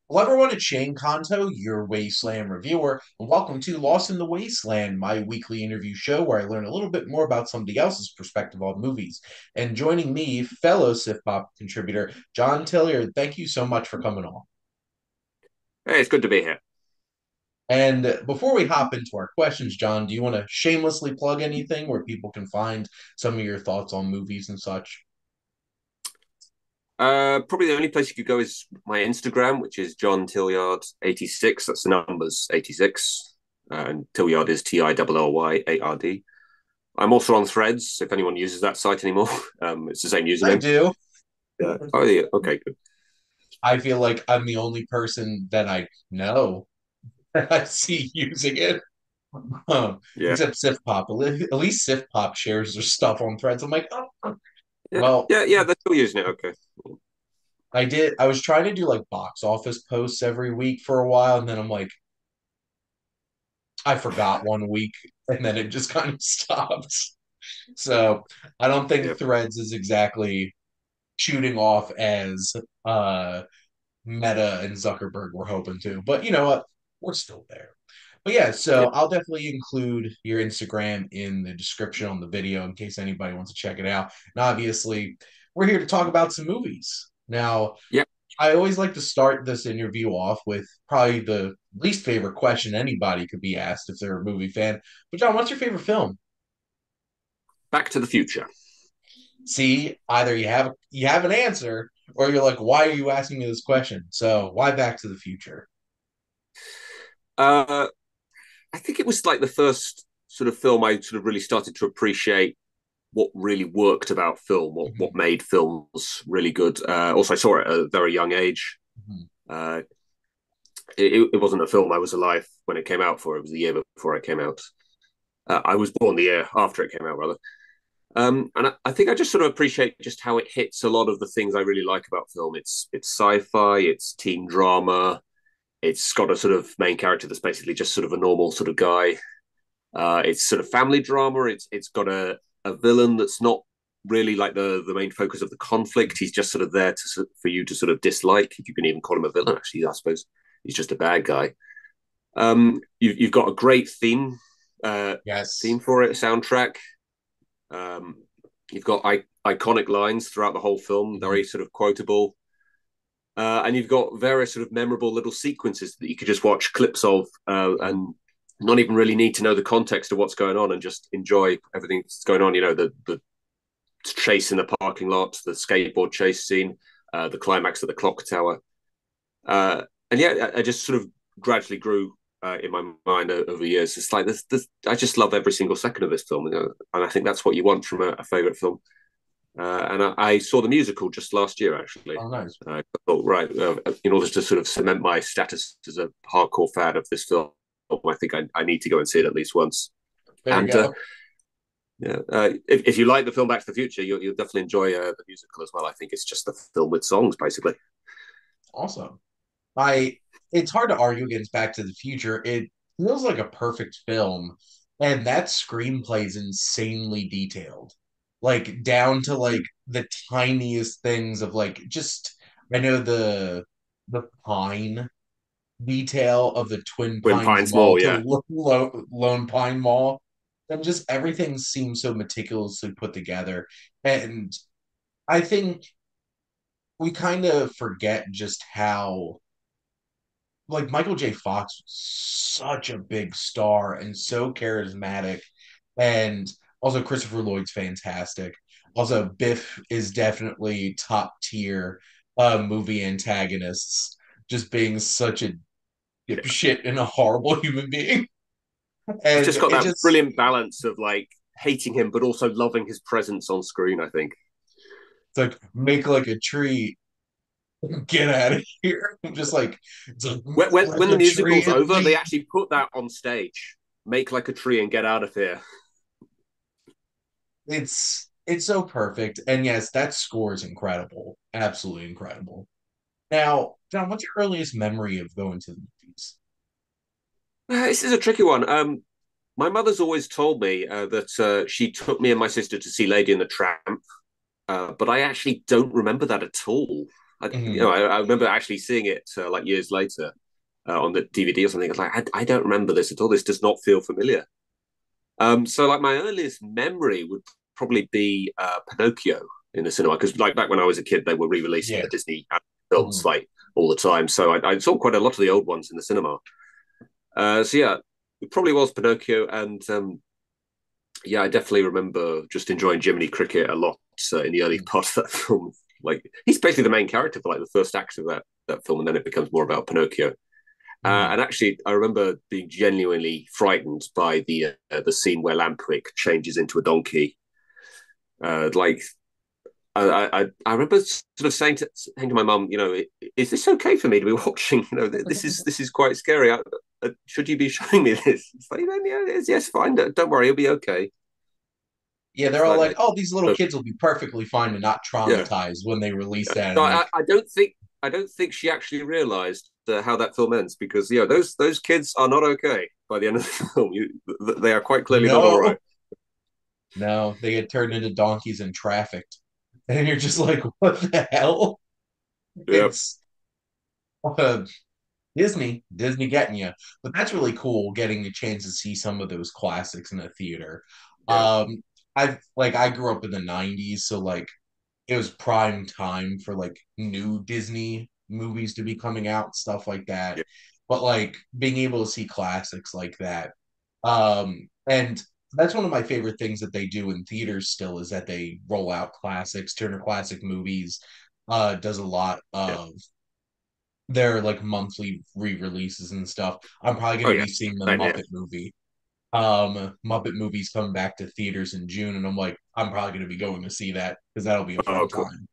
Hello, everyone. It's Shane Kanto, your Wasteland Reviewer, and welcome to Lost in the Wasteland, my weekly interview show where I learn a little bit more about somebody else's perspective on movies. And joining me, fellow SiftPop contributor John Tillyard. Thank you so much for coming on. Hey, it's good to be here. And before we hop into our questions, John, do you want to shamelessly plug anything where people can find some of your thoughts on movies and such? Probably the only place you could go is my Instagram, which is John Tillyard 86. That's the numbers 86. And Tillyard is TILLY8RD. I'm also on Threads if anyone uses that site anymore. It's the same I username. do. Yeah. Oh, yeah. Okay, good. I feel like I'm the only person that I know that I see using it. Yeah. Except SiftPop. At least SiftPop shares their stuff on threads. I'm like, oh, Yeah. well, Yeah. Yeah. They're still using it. Okay. I did. I was trying to do like box office posts every week for a while, and then I'm like, I forgot one week, and then it just kind of stopped. So I don't think Yeah. Threads is exactly shooting off as uh Meta and Zuckerberg were hoping to. But you know what? We're still there. But yeah, Yeah. so I'll definitely include your Instagram in the description on the video in case anybody wants to check it out. And obviously, we're here to talk about some movies. Now, Yeah. I always like to start this interview off with probably the least favorite question anybody could be asked if they're a movie fan. But John, what's your favorite film? Back to the Future. See, either you have an answer or you're like, why are you asking me this question? So why Back to the Future? Uh, I think it was like the first sort of film I sort of really started to appreciate what really worked about film, what Mhm, made films really good. Also, I saw it at a very young age. mhm. Uh, it wasn't a film I was alive when it came out for. It was the year before it came out. I was born the year after it came out, rather. And I think I just sort of appreciate just how it hits a lot of the things I really like about film. It's sci-fi, it's teen drama, it's got a sort of main character that's basically just sort of a normal sort of guy. It's sort of family drama. It's got a villain that's not really like the main focus of the conflict. He's just sort of there to for you to sort of dislike, if you can even call him a villain. Actually, I suppose he's just a bad guy. You've got a great Yes. theme for it, soundtrack. Um, you've got iconic lines throughout the whole film, Mhm. very sort of quotable. And you've got various sort of memorable little sequences that you could just watch clips of and not even really need to know the context of what's going on and just enjoy everything that's going on. You know, the chase in the parking lot, the skateboard chase scene, the climax of the clock tower. And yeah, I just sort of gradually grew in my mind over years. It's like I just love every single second of this film, and I think that's what you want from a favorite film. And I saw the musical just last year, actually. Oh, nice. I thought, right, in order to sort of cement my status as a hardcore fan of this film, I think I need to go and see it at least once. There you And go. yeah, if you like the film Back to the Future, you'll definitely enjoy the musical as well. I think it's just a film with songs, basically. Awesome. I It's hard to argue against Back to the Future. It feels like a perfect film, and that screenplay is insanely detailed. Like down to like the tiniest things of like just I know the pine detail of the Twin Twin Pines Pines Mall Mall, to yeah. Lone Pine Mall. And just everything seems so meticulously put together. And I think we kind of forget just how like Michael J. Fox was such a big star and so charismatic. And also Christopher Lloyd's fantastic. Also, Biff is definitely top tier movie antagonists, just being such a Yeah. dipshit and a horrible human being. He's And just got it that just brilliant balance of like hating him, but also loving his presence on screen, I think. it's like make like a tree, get out of here. I'm just like it's like make like When the a tree musical's and over, they leave. actually put that on stage. Make like a tree and get out of here. It's so perfect. And yes, that score is incredible. Absolutely incredible. Now, John, what's your earliest memory of going to the movies? This is a tricky one. My mother's always told me that she took me and my sister to see Lady and the Tramp, but I actually don't remember that at all. Mhm. I remember actually seeing it like years later on the DVD or something. I was like, I don't remember this at all. This does not feel familiar. So like my earliest memory would probably be Pinocchio in the cinema because like back when I was a kid, they were re-releasing Yeah. the Disney films Mhm. like all the time. So I saw quite a lot of the old ones in the cinema. So yeah, it probably was Pinocchio, and yeah, I definitely remember just enjoying Jiminy Cricket a lot in the early part of that film. Like he's basically the main character for like the first act of that film, and then it becomes more about Pinocchio. Mhm. And actually, I remember being genuinely frightened by the scene where Lampwick changes into a donkey. Like I remember sort of saying to my mum, is this okay for me to be watching? This is quite scary. Should you be showing me this? It's like, yeah, yes, fine. Don't worry, it'll be okay. Yeah, they're It's all like, like, "Oh, these little uh, kids will be perfectly fine and not yeah. traumatized when they release that." So And like, I don't think she actually realised how that film ends because those kids are not okay by the end of the film. They are quite clearly not all right. no, no, they get turned into donkeys and trafficked, and you're just like, "What the hell?" Yeah, It's Disney getting you. But that's really cool getting a chance to see some of those classics in the theater. yeah, I grew up in the 90s, so like it was prime time for like new Disney movies to be coming out, stuff like that. yeah. But like being able to see classics like that. And that's one of my favorite things that they do in theaters still is that they roll out classics, Turner Classic Movies does a lot Yeah. of their like monthly re-releases and stuff. I'm probably Oh going to yeah. be seeing the Same here. Muppet movie. Muppet movies coming back to theaters in June, and I'm like, I'm probably going to be going to see that because that'll be a Oh fun cool. time.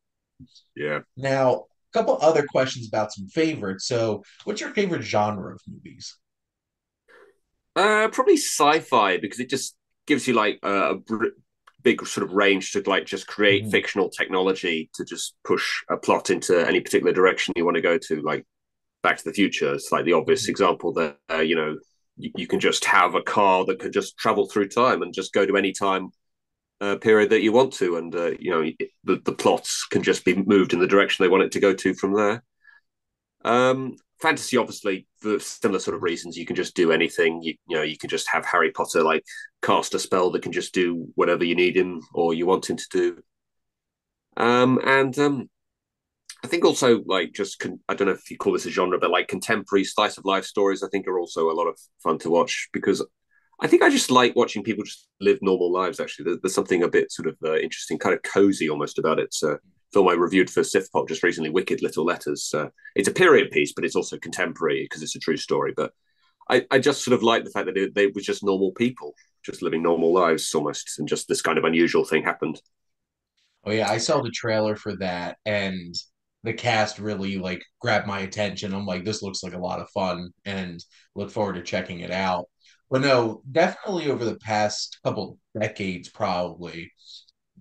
Yeah. Now, a couple other questions about some favorites. So, what's your favorite genre of movies? Probably sci-fi because it just gives you like big sort of range to like just create Mhm. fictional technology to just push a plot into any particular direction you want to go to. Like Back to the Future, it's like the obvious Mhm. example that you can just have a car that could just travel through time and just go to any time period that you want to, and the plots can just be moved in the direction they want it to go to from there. Fantasy, obviously, for similar sort of reasons, you can just do anything. You can just have Harry Potter like cast a spell that can just do whatever you need him or you want him to do. And I think also like I don't know if you call this a genre, but like contemporary slice of life stories, I think are also a lot of fun to watch because I think I just like watching people just live normal lives. Actually, there's something a bit sort of interesting, kind of cozy almost about it. It's a film I reviewed for SiftPop just recently, Wicked Little Letters. It's a period piece, but it's also contemporary because it's a true story. But I just sort of like the fact that they were just normal people, just living normal lives almost, and just this kind of unusual thing happened. Oh yeah, I saw the trailer for that, and the cast really like grabbed my attention. I'm like, this looks like a lot of fun, and look forward to checking it out. But no, definitely over the past couple decades, probably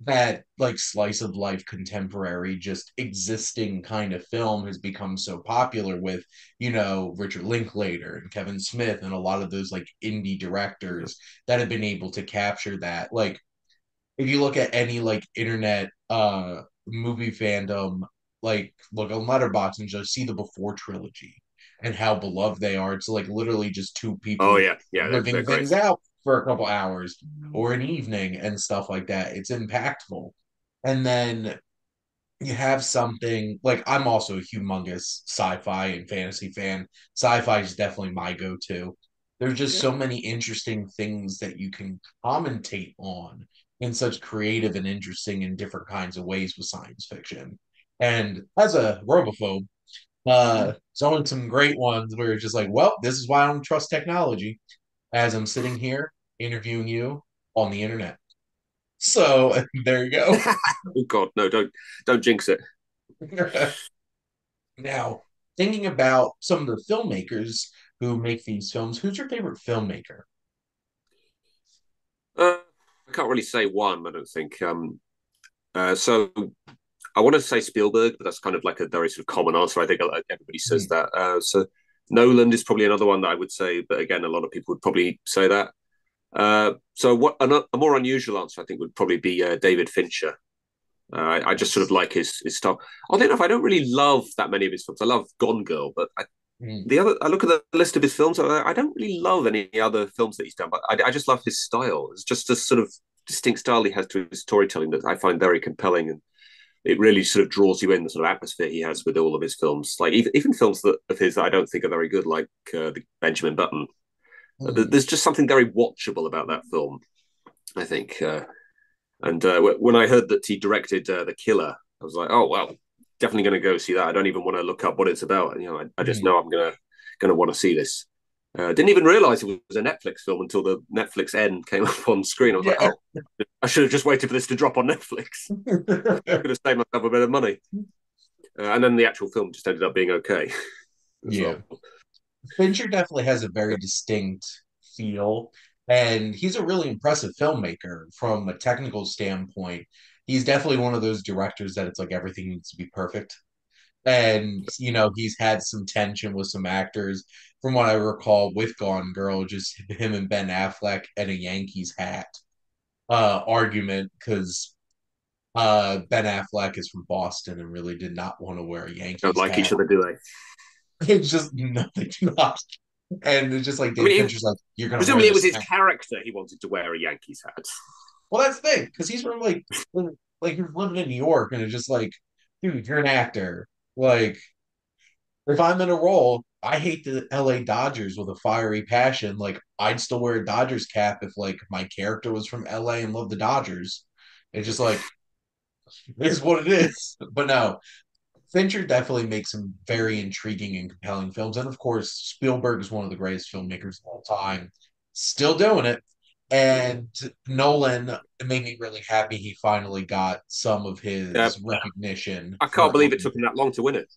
that like slice of life contemporary just existing kind of film has become so popular with Richard Linklater and Kevin Smith and a lot of those like indie directors that have been able to capture that. Like if you look at any like internet movie fandom, like look on Letterboxd and just see the Before trilogy and how beloved they are. It's like literally just two Oh people yeah, yeah, they're living great. things out for a couple hours or an evening and stuff like that. It's impactful. And then you have something like I'm also a humongous sci-fi and fantasy fan. Sci-fi is definitely my go-to. There's just Yeah, so many interesting things that you can commentate on in such creative and interesting and different kinds of ways with science fiction. And as a robophobe, it's only some great ones where it's just like, well, this is why I don't trust technology as I'm sitting here interviewing you on the internet. So there you go. oh god, no, don't jinx it. Now, thinking about some of the filmmakers who make these films, who's your favorite filmmaker? Uh, I can't really say one. I don't think. So I want to say Spielberg, but that's kind of like a very sort of common answer. I think everybody says Hmm. that. So Nolan is probably another one that I would say, but again, a lot of people would probably say that. So what a more unusual answer I think would probably be David Fincher. I just sort of like his style. Oddly enough, I don't really love that many of his films. I love Gone Girl, but Mm, I look at the list of his films. I don't really love any other films that he's done, but I just love his style. It's just a sort of distinct style he has to his storytelling that I find very compelling, and it really sort of draws you in, the sort of atmosphere he has with all of his films. Like even films of his that I don't think are very good, like the Benjamin Button. mm. There's just something very watchable about that film, I think. And when I heard that he directed The Killer, I was like, oh well, definitely going to go see that. I don't even want to look up what it's about. I just Mm. know I'm gonna want to see this. Didn't even realize it was a Netflix film until the Netflix end came up on screen. I was like, Yeah. oh, I should have just waited for this to drop on Netflix. Could have saved myself a bit of money. And then the actual film just ended up being okay as Yeah. well. Fincher definitely has a very distinct feel, and he's a really impressive filmmaker from a technical standpoint. He's definitely one of those directors that it's like everything needs to be perfect. And, he's had some tension with some actors. From what I recall with Gone Girl, just him and Ben Affleck and a Yankees hat argument because Ben Affleck is from Boston and really did not want to wear a Don't Yankees like each hat. other, do they? It's just nothing not. And it's just like I David mean, Fincher's like, you're gonna wear presumably it was this his hat. character he wanted to wear a Yankees hat. Well, that's the thing, because he's from like he's living in New York, and it's just like, dude, you're an actor. Like, if I'm in a role, I hate the LA Dodgers with a fiery passion. Like, I'd still wear a Dodgers cap if like my character was from LA and loved the Dodgers. It's just like, it is what it is. But no, Fincher definitely makes some very intriguing and compelling films. And of course, Spielberg is one of the greatest filmmakers of all time, still doing it. And Nolan, it made me really happy he finally got some of Uh, his recognition I can't for believe it took him that long to win it.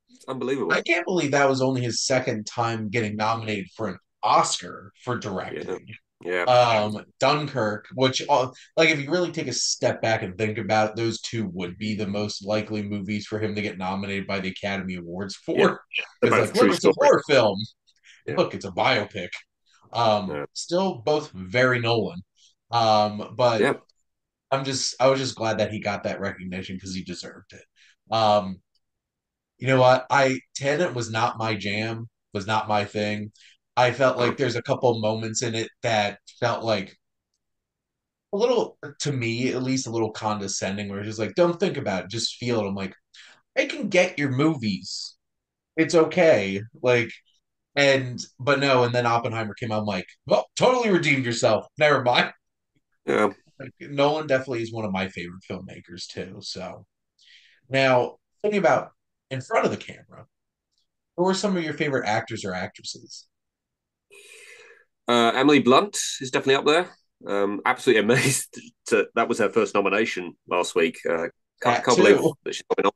It's I unbelievable. can't believe that was only his second time getting nominated for an Oscar for Yeah, directing. yeah. Dunkirk, which like if you really take a step back and think about it, those two would be the most likely movies for him to get nominated by the Academy Awards Yeah, for. they're Because both like, look, true it's a stories. horror film. Yeah, Look, it's a biopic. yeah, Still both very Nolan. But yeah. I was just glad that he got that recognition because he deserved it. Um, you know what? Tenet was not my jam, was not my thing. I felt like Oh, there's a couple moments in it that felt like a little, to me at least, a little condescending, where it's just like, don't think about it, just feel it. I'm like, I can get your movies. It's okay. Like, but no, and then Oppenheimer came out. I'm like, well, totally redeemed yourself. Never mind. yeah. Like, Nolan definitely is one of my favorite filmmakers too. So now thinking about in front of the camera, who are some of your favorite actors or actresses? Emily Blunt is definitely up there. Absolutely amazed that was her first nomination last week. That Can't believe too. that she's coming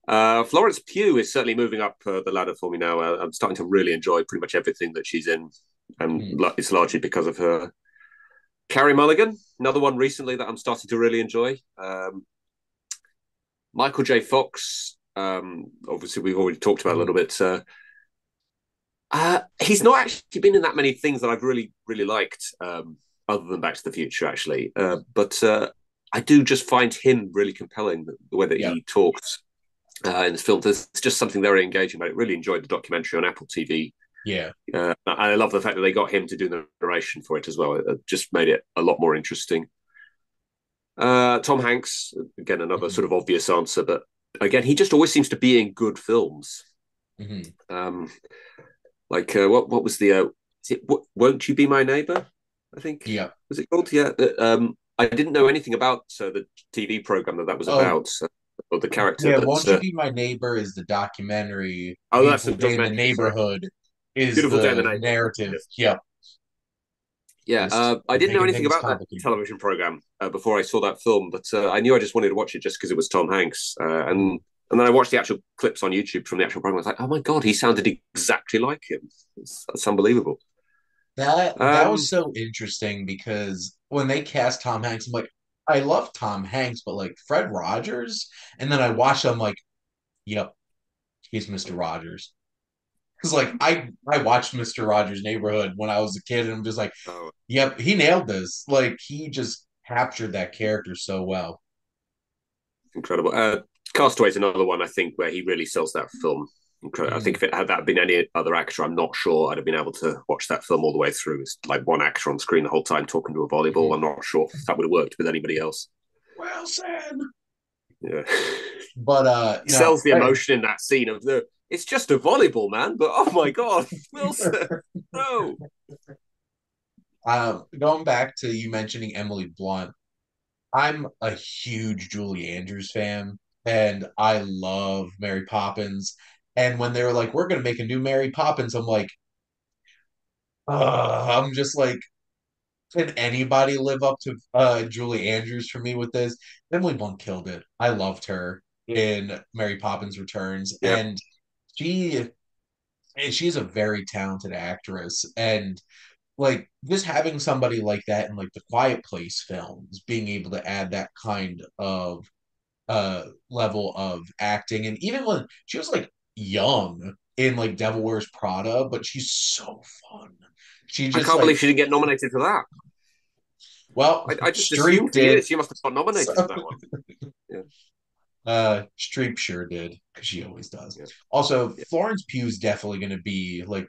on. Florence Pugh is certainly moving up the ladder for me now. I'm starting to really enjoy pretty much everything that she's in, and Hmm. it's largely because of her. Carrie Mulligan, another one recently that I'm starting to really enjoy. Michael J. Fox, obviously we've already talked about a little Hmm. bit. He's not actually been in that many things that I've really liked, other than Back to the Future, actually. But I do just find him really compelling, the way that Yeah. he talks in this film. There's just something very engaging about it. Really enjoyed the documentary on Apple TV. Yeah. I love the fact that they got him to do the narration for it as well. It just made it a lot more interesting. Tom Hanks, again, another Hmm. sort of obvious answer, but again, he just always seems to be in good films. Hmm. Um, what was the Won't You Be My Neighbor? I think Yeah. was it called? Yeah. I didn't know anything about the TV program that was Oh, about, or the character, yeah. but Won't You Be My Neighbor is the documentary. that's the Beautiful Day in the documentary. Sorry, Neighborhood is Beautiful Day in the the Neighborhood. narrative. Yes. Yeah. Yeah, Just I didn't know making anything things about that complicated. television program before I saw that film, but I knew I just wanted to watch it just because it was Tom Hanks, and then I watched the actual clips on YouTube from the actual program. I was like, oh my god, he sounded exactly like him. That's unbelievable. That was Um, so interesting because when they cast Tom Hanks, I'm like, I love Tom Hanks, but like Fred Rogers, and then I watched him like, yep, he's Mr. Rogers. Because like I watched Mr. Rogers' Neighborhood when I was a kid, and I'm just like, oh, yep, he nailed this. Like he just captured that character so well. incredible. Castaway is another one I think where he really sells that film. Incredible. I think Mhm. if it had that been any other actor, I'm not sure I'd have been able to watch that film all the way through. It's like one actor on screen the whole time talking to a volleyball. Mhm. I'm not sure if that would have worked with anybody else. Well said. Yeah. But He sells the emotion in that scene of the it's just a volleyball, man, but oh my god, Wilson, no. going back to you mentioning Emily Blunt, I'm a huge Julie Andrews fan, and I love Mary Poppins. And when they were like, "We're gonna make a new Mary Poppins," I'm like, I'm just like, can anybody live up to Julie Andrews for me with this? Emily Blunt killed it. I loved her in Mary Poppins Returns, Yeah, she she's a very talented actress, and like just having somebody like that in like the Quiet Place films, being able to add that kind of level of acting, and even when she was like young in like Devil Wears Prada, but she's so fun. She I just can't like, believe she didn't get nominated for that. well, I just Streep assumed for did. years she must have got nominated So for that one. Yeah, Streep sure did, because she always does. yeah, Also, yeah. Florence Pugh's definitely going to be like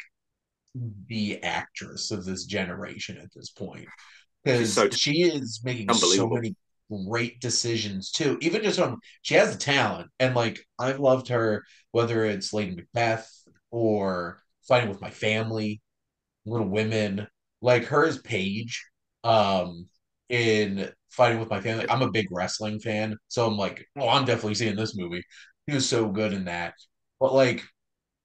the actress of this generation at this point, She's because so she is making so unbelievable. many great decisions too. Even just on, she has the talent, and like I've loved her, whether it's Lady Macbeth or Fighting with My Family, Little Women, like her as Paige, um, in Fighting with My Family. Yeah. I'm a big wrestling fan, so I'm like, oh, I'm definitely seeing this movie. He was so good in that, but like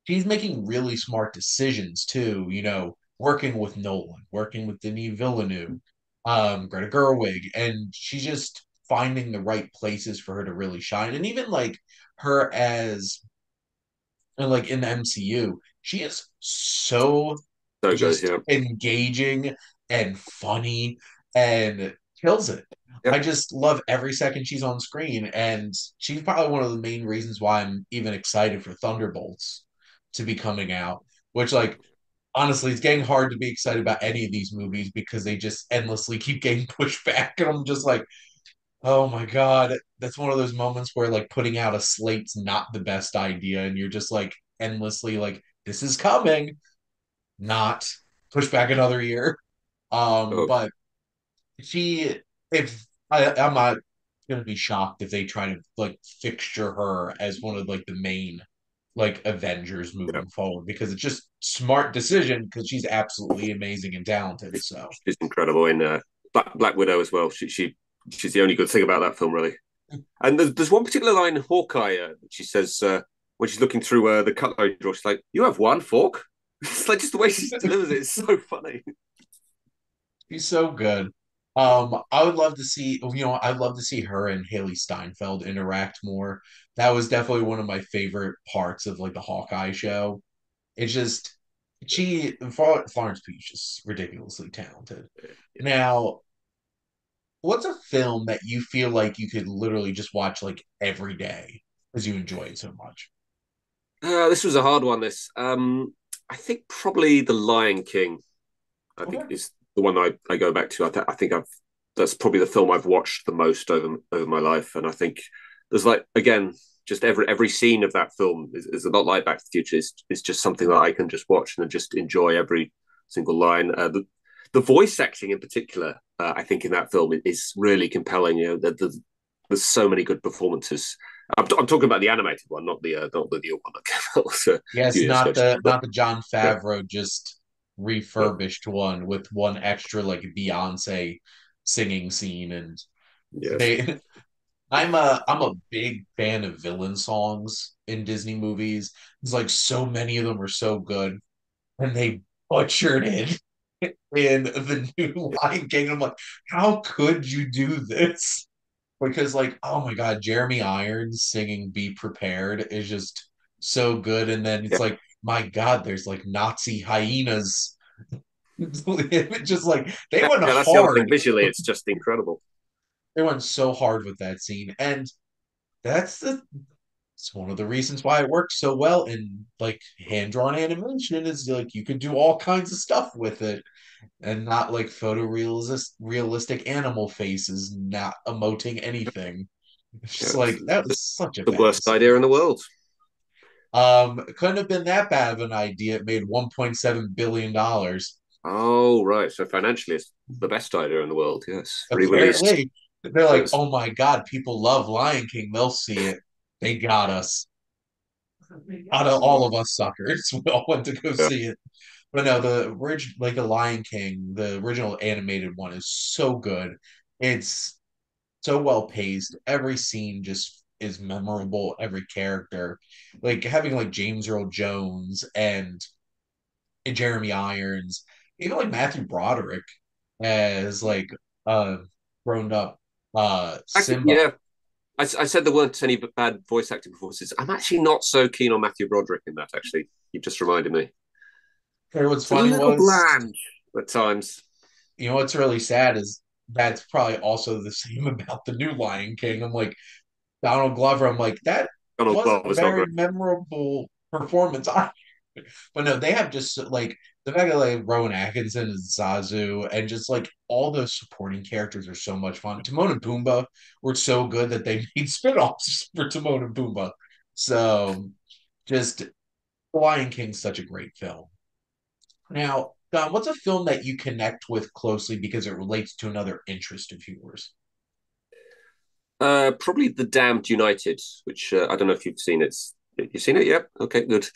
she's making really smart decisions too, working with Nolan, working with Denis Villeneuve, Greta Gerwig, and she's just finding the right places for her to really shine. And even like her as and like in the MCU, she is so So good. just Yeah, engaging and funny and kills it. yeah. I just love every second she's on screen, and she's probably one of the main reasons why I'm even excited for Thunderbolts to be coming out. Which, like, honestly, it's getting hard to be excited about any of these movies because they just endlessly keep getting pushed back, and I'm just like, oh my God, that's one of those moments where like putting out a slate's not the best idea, and you're just like endlessly like, this is coming, not push back another year. Oh, But she, if I'm not gonna be shocked if they try to like fixture her as one of like the main like Avengers yeah. moving forward, because it's just smart decision because she's absolutely amazing and talented. So She's incredible in Black Widow as well. She's the only good thing about that film, really. And there's one particular line in Hawkeye she says when she's looking through the cutlery drawer, she's like, "You have one fork." It's like just the way she delivers it. It's so funny. she's so good. I would love to see, I'd love to see her and Haley Steinfeld interact more. That was definitely one of my favorite parts of like the Hawkeye show. It's just Florence Pugh is just ridiculously talented. Yeah. Now, what's a film that you feel like you could literally just watch like every day because you enjoy it so much? This was a hard one. I think probably The Lion King. I think Okay. is the one I go back to. I think I've that's probably the film I've watched the most over my life, and I think there's like again just every scene of that film is a lot like Back to the Future. It's just something that I can just watch and just enjoy every single line. The voice acting in particular, I think in that film is really compelling. There's so many good performances. I'm talking about the animated one, not the new one that came out a Yes, few years ago. not the But not the John yeah, Favreau just no, refurbished one with one extra like Beyonce singing scene, and yes, they I'm a big fan of villain songs in Disney movies. It's like so many of them are so good, and they butchered it in the new Lion King. I'm like, how could you do this? Because like, oh my God, Jeremy Irons singing "Be Prepared" is just so good, and then it's yeah. like, my God, there's like Nazi hyenas. It just like they Yeah, went that's the other hard. thing. Visually, it's just incredible. They went so hard with that scene, and that's the it's one of the reasons why it works so well in like hand drawn animation is like you could do all kinds of stuff with it and not like photorealistic realistic animal faces not emoting anything. It's Yeah, just it's like that was such a the bad worst idea in decision. the world. It couldn't have been that bad of an idea. It made $1.7 billion. Oh, right. So financially, it's the best idea in the world. Yes, re-released. Apparently, they're like, Yes. "Oh my God, people love Lion King. They'll see it. They got us. Out of all of us suckers, we all went to go Yeah. see it." But no, the original, like the Lion King, the original animated one is so good. It's so well paced. Every scene just is memorable. Every character, like having like James Earl Jones and Jeremy Irons, even like Matthew Broderick as like uh grown up Actually, Simba. yeah. I said there weren't any bad voice acting performances. I'm actually not so keen on Matthew Broderick in that. Actually, you've just reminded me. Here, what's It's a funny little was, bland at times. what's really sad is that's probably also the same about the new Lion King. I'm like Donald Glover. I'm like that Donald wasn't a Glover's not very great. memorable performance. But no, they have just like the fact that like Rowan Atkinson and Zazu and just like all those supporting characters are so much fun. Timon and Pumbaa were so good that they made spin-offs for Timon and Pumbaa. So just Lion King's such a great film. Now, Don, what's a film that you connect with closely because it relates to another interest of yours? Probably The Damned United, which I don't know if you've seen it. You've seen it? Yep. Okay, good.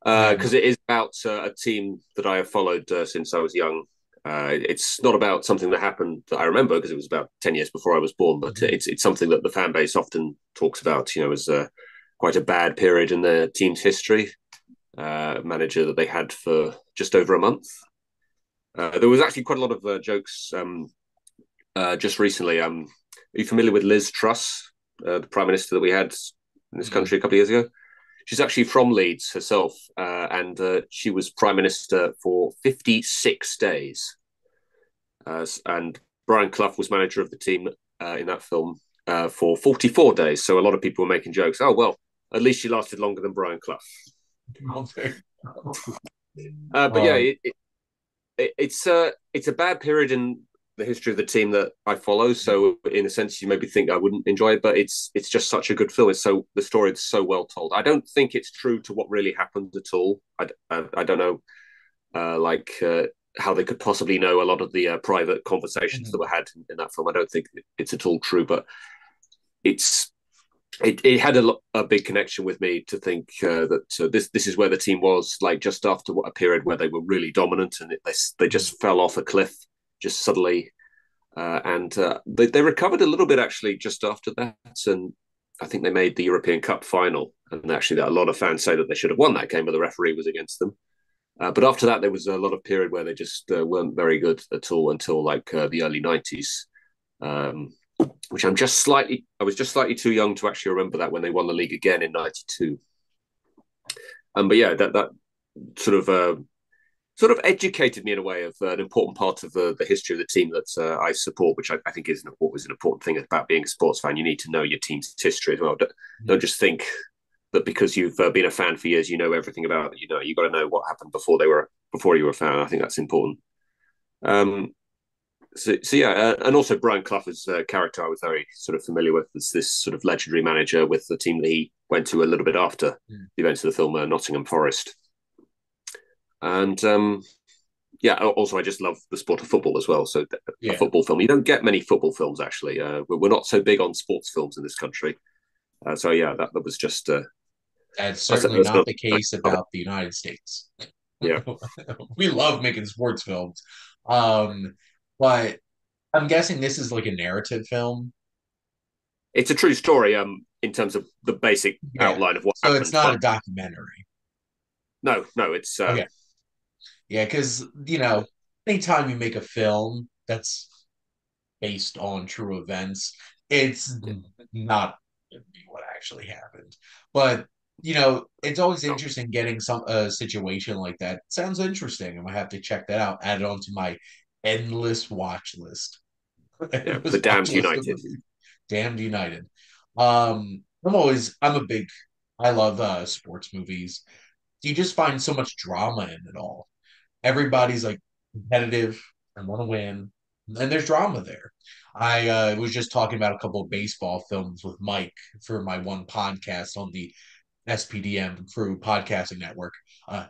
I have Because it is about a team that I have followed since I was young. It's not about something that happened that I remember because it was about 10 years before I was born, but not. it's something that the fan base often talks about, as quite a bad period in their team's history. Manager that they had for just over a month. There was actually quite a lot of jokes just recently. Are you familiar with Liz Truss, the prime minister that we had in this Mm-mm. country a couple of years ago? She's actually from Leeds herself, and she was prime minister for 56 days. And Brian Clough was manager of the team in that film for 44 days. So a lot of people were making jokes. Oh, well, at least she lasted longer than Brian Clough. Okay. But yeah, Um, it's a bad period in the history of the team that I follow. So in a sense, you maybe think I wouldn't enjoy it, but it's just such a good film. It's so the story is so well told. I don't think it's true to what really happened at all. I don't know like how they could possibly know a lot of the private conversations that mhm. were had in that film. I don't think it's at all true, but it's it had a big connection with me to think that this is where the team was like just after a period where they were really dominant and they just fell off a cliff just suddenly and they recovered a little bit actually just after that and I think they made the European Cup final and actually a lot of fans say that they should have won that game but the referee was against them but after that there was a lot of period where they just weren't very good at all until like the early 90s um, which I was just slightly too young to actually remember that when they won the league again in '92. But yeah, that sort of sort of educated me in a way of an important part of the history of the team that I support, which I think is what was an important thing about being a sports fan. You need to know your team's history as well. Don't just think that because you've been a fan for years, you know everything about it. You got to know what happened before you were a fan. I think that's important. Um, so yeah, and also Brian Clough's character I was very sort of familiar with as this sort of legendary manager with the team that he went to a little bit after the events of the film Nottingham Forest. And yeah, also I just love the sport of football as well. So a Yeah, football film, you don't get many football films actually. We're not so big on sports films in this country. So yeah, that was just that's that's certainly not another the I case love it. about the United States. Yeah, We love making sports films. Um, but I'm guessing this is like a narrative film. it's a true story. In terms of the basic Yeah. outline of what So it's happened, not a but documentary. no, it's Okay. Yeah, because anytime you make a film that's based on true events, it's not gonna be what actually happened. But it's always no, interesting getting some a situation like that. Sounds interesting. I'm gonna have to check that out. Add it onto my endless watch list. yeah, the Endless watch Damned list of United. movies. Damned United. I'm a big I love sports movies. You just find so much drama in it all. Everybody's like competitive and want to win. and there's drama there. I was just talking about a couple of baseball films with Mike for my one podcast on the SPDM Crew Podcasting Network.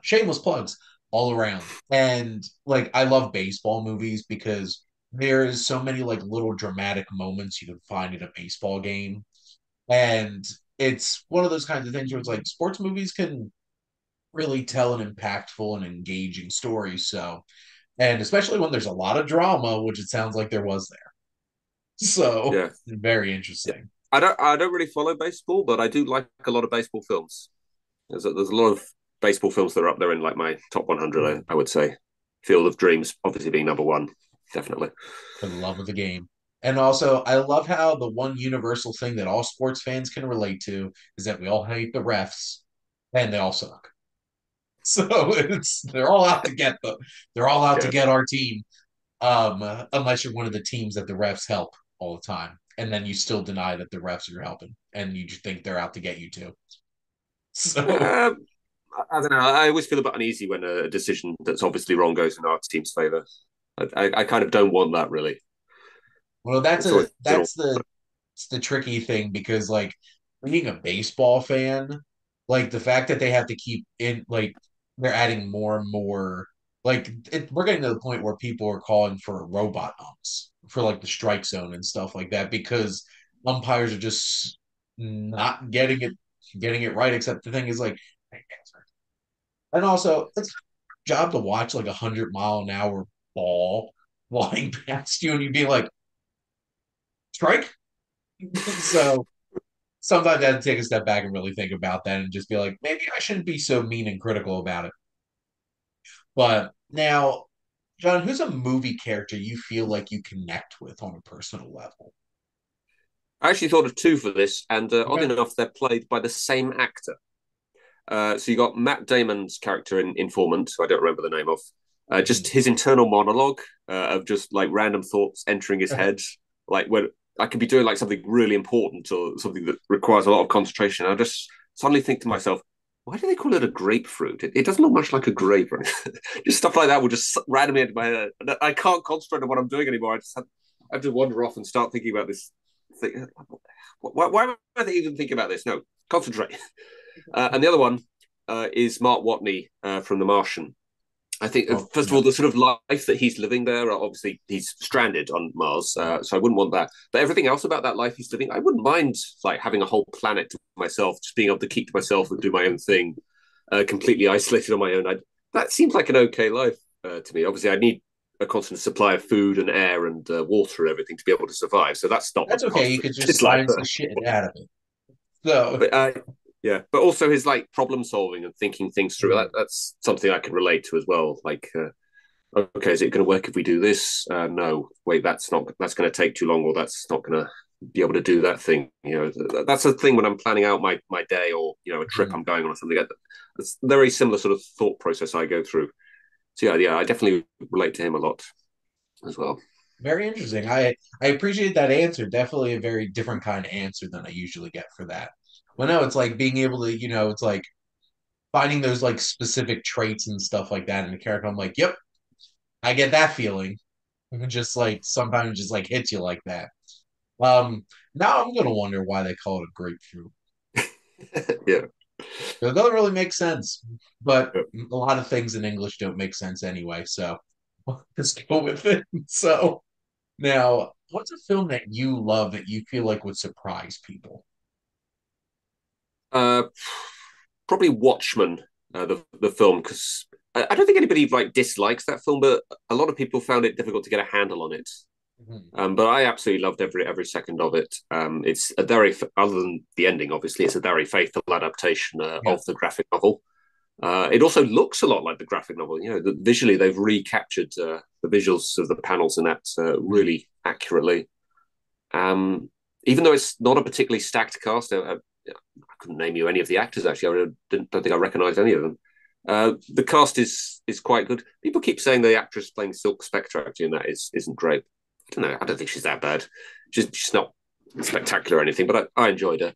Shameless plugs all around. And like I love baseball movies because there is so many like little dramatic moments you can find in a baseball game. And it's one of those kinds of things where it's like sports movies can really tell an impactful and engaging story. So, and especially when there's a lot of drama, which it sounds like there was there. So, Yeah, very yeah. interesting. I don't really follow baseball, but I do like a lot of baseball films. There's a lot of baseball films that are up there in like my top 100. I would say Field of Dreams obviously being number one, definitely. For the love of the game. And also, I love how the one universal thing that all sports fans can relate to is that we all hate the refs and they all suck. So it's they're all out to get them. They're all out to Yeah. get our team. Unless you're one of the teams that the refs help all the time, and then you still deny that the refs are helping, and you just think they're out to get you too. So, Um, I don't know. I always feel a bit uneasy when a decision that's obviously wrong goes in our team's favour. I kind of don't want that really. well, It's always an that's the tricky thing because like being a baseball fan, like the fact that they have to keep in like they're adding more and more we're getting to the point where people are calling for robot umps for like the strike zone and stuff like that because umpires are just not getting it right. Except the thing is like, and also it's a job to watch like 100-mile-an-hour ball flying past you and you'd be like strike. So sometimes I have to take a step back and really think about that and just be like, maybe I shouldn't be so mean and critical about it. But now, John, who's a movie character you feel like you connect with on a personal level? I actually thought of two for this, and odd Okay. enough, they're played by the same actor. So you got Matt Damon's character in Informant, who I don't remember the name of. Just Mhm. his internal monologue of just like random thoughts entering his head, like when I could be doing like something really important or something that requires a lot of concentration. I just suddenly think to myself, why do they call it a grapefruit? It doesn't look much like a grape. Just stuff like that will just randomly into my head. I can't concentrate on what I'm doing anymore. I have to wander off and start thinking about this thing. Why am I even thinking about this? No, concentrate. And the other one is Mark Watney from The Martian. I think, Oh, first of yeah. all, the sort of life that he's living there, obviously he's stranded on Mars, so I wouldn't want that. But everything else about that life he's living, I wouldn't mind like having a whole planet to myself, just being able to keep to myself and do my own thing, completely isolated on my own. That seems like an okay life to me. Obviously, I need a constant supply of food and air and water and everything to be able to survive. So that's not the That's okay. You could just comfortable life. science the shit out of it. So, But yeah, but also his like problem solving and thinking things through. That's something I can relate to as well. Like, okay, is it going to work if we do this? No, wait, that's not. That's going to take too long, or that's not going to be able to do that thing. That's the thing when I'm planning out my day or a trip mhm. I'm going on or something. It's a very similar sort of thought process I go through. So yeah, I definitely relate to him a lot as well. Very interesting. I appreciate that answer. Definitely a very different kind of answer than I usually get for that. Well, no, it's like being able to, it's like finding those like specific traits and stuff like that in the character. I'm like, yep, I get that feeling. And just like sometimes it just like hits you like that. Now I'm gonna wonder why they call it a grapefruit. Yeah. It doesn't really make sense, but Yeah. a lot of things in English don't make sense anyway. So just go with it. So now, what's a film that you love that you feel like would surprise people? Uh, Probably Watchmen, the film, because I don't think anybody like dislikes that film, but a lot of people found it difficult to get a handle on it. Mhm. But I absolutely loved every second of it. It's a very other than the ending, obviously, it's a very faithful adaptation Yeah. of the graphic novel. It also looks a lot like the graphic novel. Visually they've recaptured the visuals of the panels in that Mhm. really accurately. Um, Even though it's not a particularly stacked cast, I couldn't name you any of the actors. Actually, don't think I recognised any of them. The cast is quite good. People keep saying the actress playing Silk Spectre actually, and that isn't great. I don't know. I don't think she's that bad. She's not spectacular or anything, but I enjoyed her.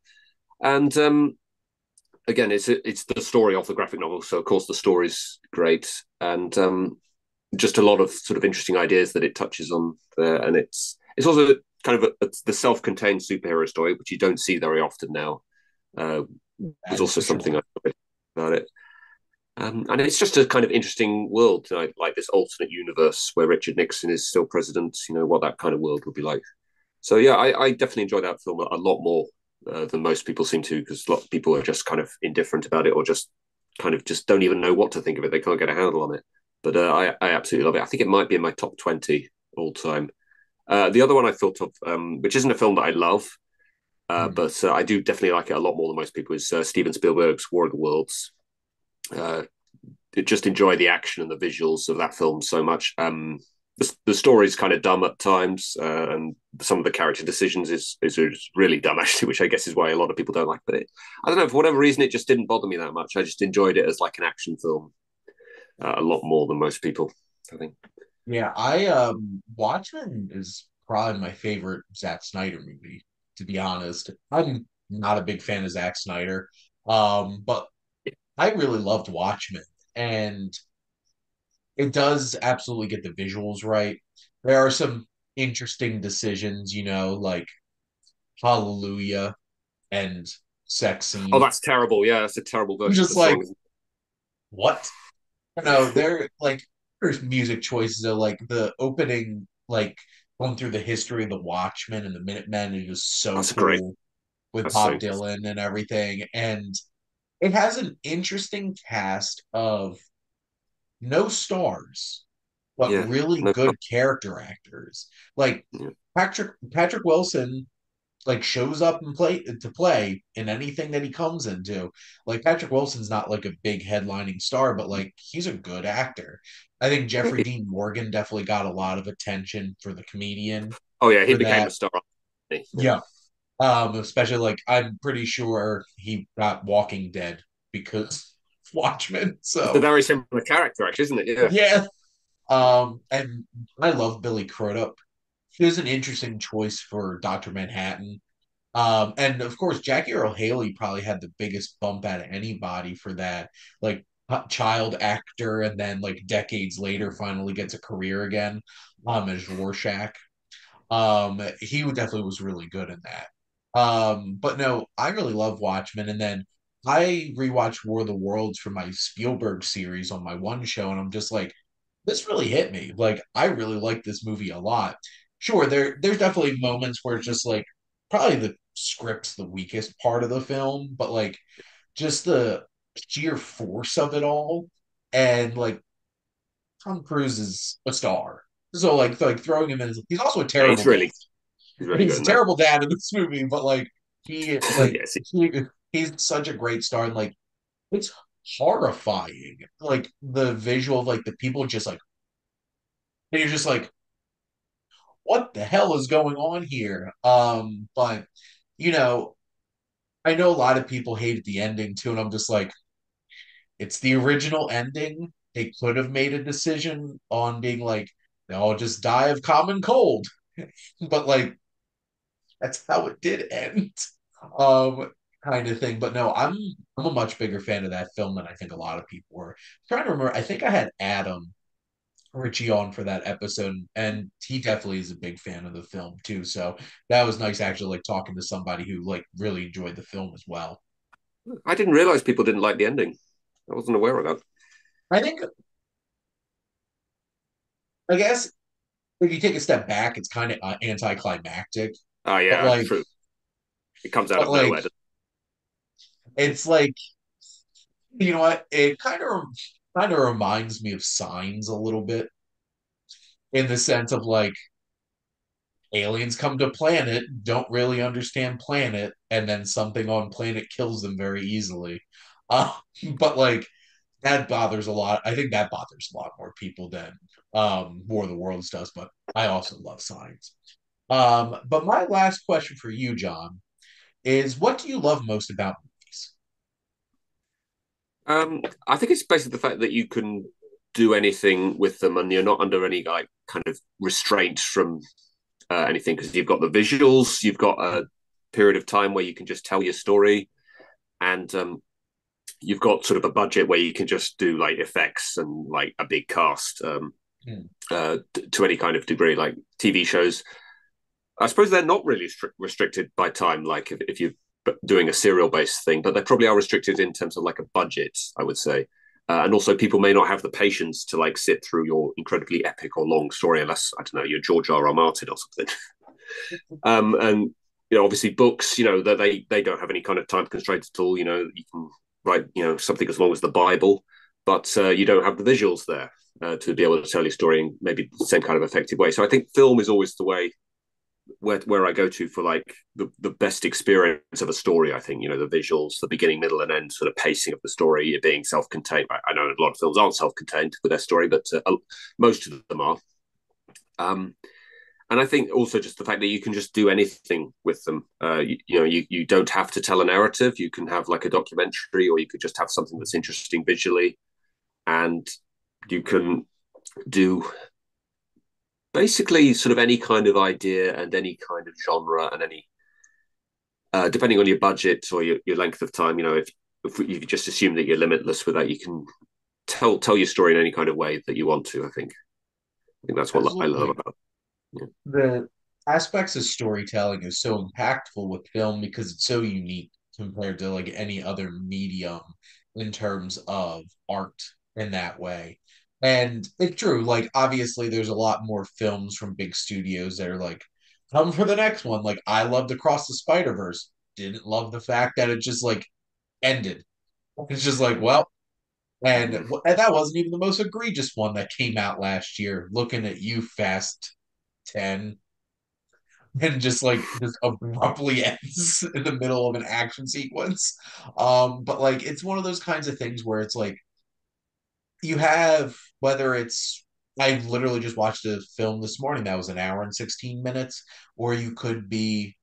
And again, it's the story of the graphic novel, so of course the story's great. And just a lot of sort of interesting ideas that it touches on there, and it's also kind of the self-contained superhero story, which you don't see very often now. Uh, was That is also for something sure. I liked about it. And it's just a kind of interesting world, like this alternate universe where Richard Nixon is still president. What that kind of world would be like. So yeah, I definitely enjoyed that film a lot more than most people seem to, because a lot of people are just kind of indifferent about it, or just kind of just don't even know what to think of it. They can't get a handle on it. But I absolutely love it. I think it might be in my top 20 all time. The other one I thought of, which isn't a film that I love, Hmm. but I do definitely like it a lot more than most people, is Steven Spielberg's War of the Worlds. Uh, just enjoy the action and the visuals of that film so much. The story's kind of dumb at times, and some of the character decisions is really dumb actually, which I guess is why a lot of people don't like. But I don't know, for whatever reason, it just didn't bother me that much. I just enjoyed it as like an action film a lot more than most people, I think. Yeah, I Watchmen is probably my favorite Zack Snyder movie, to be honest. I'm not a big fan of Zack Snyder. But I really loved Watchmen, and it does absolutely get the visuals right. There are some interesting decisions, like Hallelujah and sex Oh, scene. that's terrible. Yeah, that's a terrible I'm version of just the like, song. what? They're like there's music choices of like the opening, like going through the history of the Watchmen and the Minutemen is just so That's great. cool with That's so Bob good. Dylan and everything. And it has an interesting cast of no stars, but Yeah. really No. good character actors. Like Yeah. Patrick Wilson like shows up and play in anything that he comes into. Like Patrick Wilson's not like a big headlining star, but like he's a good actor. I think Jeffrey Dean Morgan definitely got a lot of attention for the comedian Oh yeah, he for became that. a star. Yeah. Yeah. Especially like I'm pretty sure he got Walking Dead because Watchmen. It's a So very similar character, actually, isn't it? Yeah. yeah. And I love Billy Crudup. He was an interesting choice for Dr. Manhattan. And of course, Jackie Earle Haley probably had the biggest bump out of anybody for that, like child actor, and then like decades later, finally gets a career again, as Rorschach. He definitely was really good in that. But no, I really love Watchmen, and then I rewatched War of the Worlds for my Spielberg series on my one show, and I'm just like, this really hit me. Like, I really like this movie a lot. Sure, there's definitely moments where it's just like probably the script's the weakest part of the film, but like just the sheer force of it all, and like Tom Cruise is a star. So like throwing him in, he's also a Yeah, terrible dad. he's really He's good a in that. terrible dad in this movie, but like he like Yes. he's such a great star, and like it's horrifying. Like the visual of like the people just like, and you're just like, what the hell is going on here? But you know, I know a lot of people hated the ending too, and I'm just like, it's the original ending. They could have made a decision on being like, they all just die of common cold, but like that's how it did end. Um, kind of thing. But no, I'm a much bigger fan of that film than I think a lot of people were. I'm trying to remember, I think I had Adam Richie on for that episode, and he definitely is a big fan of the film too. So that was nice actually like talking to somebody who like really enjoyed the film as well. I didn't realize people didn't like the ending. I wasn't aware of that. I think I guess if you take a step back, it's kind of anticlimactic, Oh but yeah, like true. It comes out but of like nowhere. it's like you know what, it kind of reminds me of Signs a little bit in the sense of like aliens come to planet, don't really understand planet, and then something on planet kills them very easily. Uh, but like that bothers a lot. I think that bothers a lot more people than War of the Worlds does, but I also love Signs. But my last question for you, John, is what do you love most about movies? I think it's basically the fact that you can do anything with them, and you're not under any like kind of restraint from anything, because you've got the visuals, you've got a period of time where you can just tell your story, and you've got sort of a budget where you can just do like effects and like a big cast. Hmm. to any kind of degree. Like TV shows, I suppose they're not really restricted by time, like if you're doing a serial based thing, but they probably are restricted in terms of like a budget, I would say. And also, people may not have the patience to like sit through your incredibly epic or long story unless I don't know you're George R. R. Martin or something. And obviously, books, that they don't have any kind of time constraint at all. You can write, something as long as the Bible, but you don't have the visuals there to be able to tell your story in maybe the same kind of effective way. So I think film is always the way where I go to for like the best experience of a story. I think the visuals, the beginning, middle, and end sort of pacing of the story, it being self-contained. I know a lot of films aren't self-contained with their story, but most of them are. Um, and I think also just the fact that you can just do anything with them. You don't have to tell a narrative. You can have like a documentary, or you could just have something that's interesting visually, and you can do basically sort of any kind of idea and any kind of genre and any depending on your budget or your length of time. If you just assume that you're limitless with that, you can tell your story in any kind of way that you want to. I think that's what I love Absolutely. about. Yeah, The aspects of storytelling is so impactful with film because it's so unique compared to like any other medium in terms of art in that way. And it's true, like obviously there's a lot more films from big studios that are like, come for the next one. Like I loved Across the Spider-Verse. Didn't love the fact that it just like ended. It's just like, well, and that wasn't even the most egregious one that came out last year. Looking at you, Fast 10, and just abruptly ends in the middle of an action sequence. But like it's one of those kinds of things where it's like you have whether it's I literally just watched a film this morning that was an hour and 16 minutes, or you could be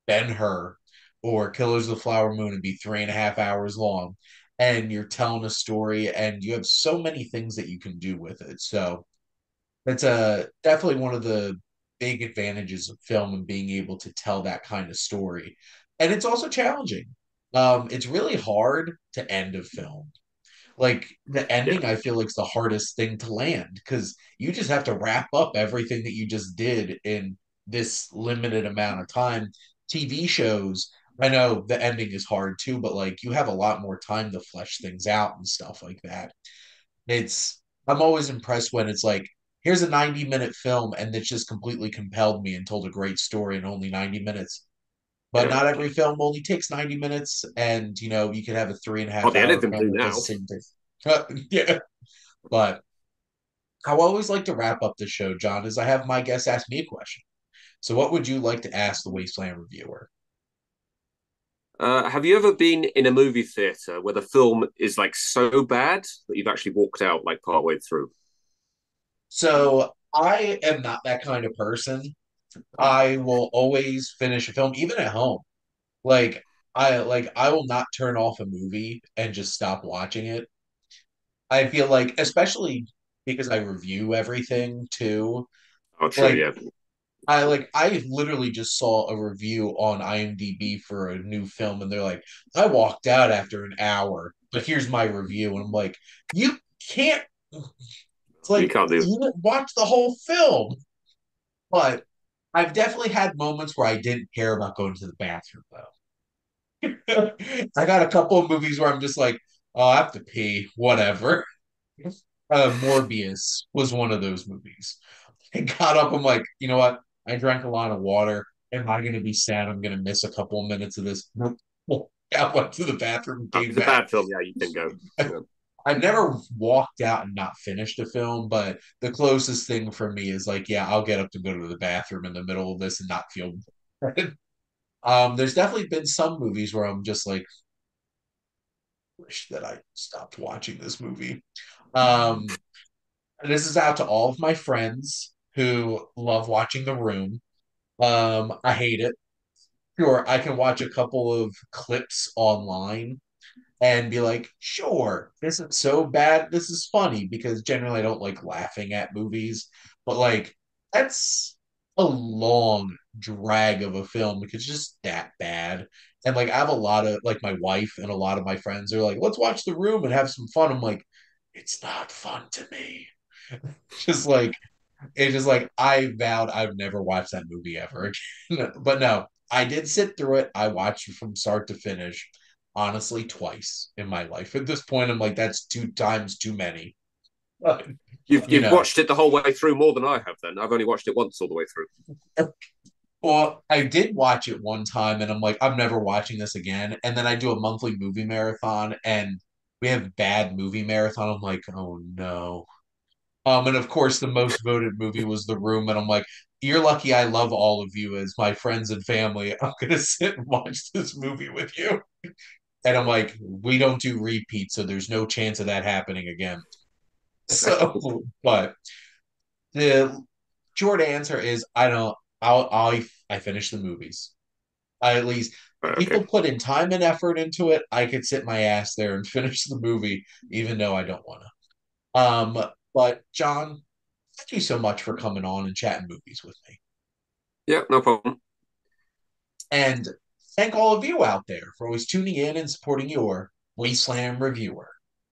Ben Hur or Killers of the Flower Moon and be 3.5 hours long. And you're telling a story, and you have so many things that you can do with it. So that's definitely one of the big advantages of film and being able to tell that kind of story. And it's also challenging. It's really hard to end a film. Like the yeah, ending, I feel like is the hardest thing to land because you just have to wrap up everything that you just did in this limited amount of time. TV shows, I know the ending is hard too, but like you have a lot more time to flesh things out and stuff like that. It's I'm always impressed when it's like, here's a 90-minute film and it's just completely compelled me and told a great story in only 90 minutes. But yeah. not every film only takes 90 minutes, and you can have a three and a half Hardly any of hour them film do that does now. the same thing. Yeah. But I always like to wrap up the show, John, is I have my guests ask me a question. So what would you like to ask the Wasteland Reviewer? Have you ever been in a movie theater where the film is like so bad that you've actually walked out like partway through? So I am not that kind of person. I will always finish a film, even at home. Like I will not turn off a movie and just stop watching it. I feel like, especially because I review everything too. Oh, true. Like Yeah, I literally just saw a review on IMDb for a new film, and they're like, I walked out after an hour, but here's my review, and I'm like, you can't. It's you like can't do. you didn't watch the whole film, but I've definitely had moments where I didn't care about going to the bathroom though. I got a couple of movies where I'm just like, oh, I have to pee, whatever. Morbius was one of those movies. I got up. I'm like, you know what? I drank a lot of water. Am I going to be sad? I'm going to miss a couple of minutes of this. Nope. I went to the bathroom and Oh, if came it's a back. bad film, yeah, you can go. Yeah. I've never walked out and not finished a film, but the closest thing for me is like, yeah, I'll get up to go to the bathroom in the middle of this and not feel. There's definitely been some movies where I'm just like, wish that I stopped watching this movie. Um, and this is out to all of my friends who love watching The Room. I hate it. Sure, I can watch a couple of clips online and be like, sure, this is so bad. This is funny because generally I don't like laughing at movies, but like that's a long drag of a film because it's just that bad. And like I have a lot of like my wife and a lot of my friends are like, let's watch The Room and have some fun. I'm like, it's not fun to me. Just like it's just like I vowed I would never watch that movie ever again. But no, I did sit through it. I watched it from start to finish, honestly, twice in my life. At this point, I'm like, that's two times too many. But you You've know, watched it the whole way through more than I have. Then I've only watched it once all the way through. well, I did watch it one time, and I'm like, I'm never watching this again. And then I do a monthly movie marathon, and we have bad movie marathon. I'm like, oh no. And of course, the most voted movie was The Room, and I'm like, you're lucky I love all of you as my friends and family. I'm gonna sit and watch this movie with you. And I'm like, we don't do repeats, so there's no chance of that happening again. So, but the short answer is I don't. I finish the movies. I at least Right, okay. people put in time and effort into it. I could sit my ass there and finish the movie, even though I don't want to. But John, thank you so much for coming on and chatting movies with me. Yeah, no problem. And thank all of you out there for always tuning in and supporting your Wasteland Reviewer.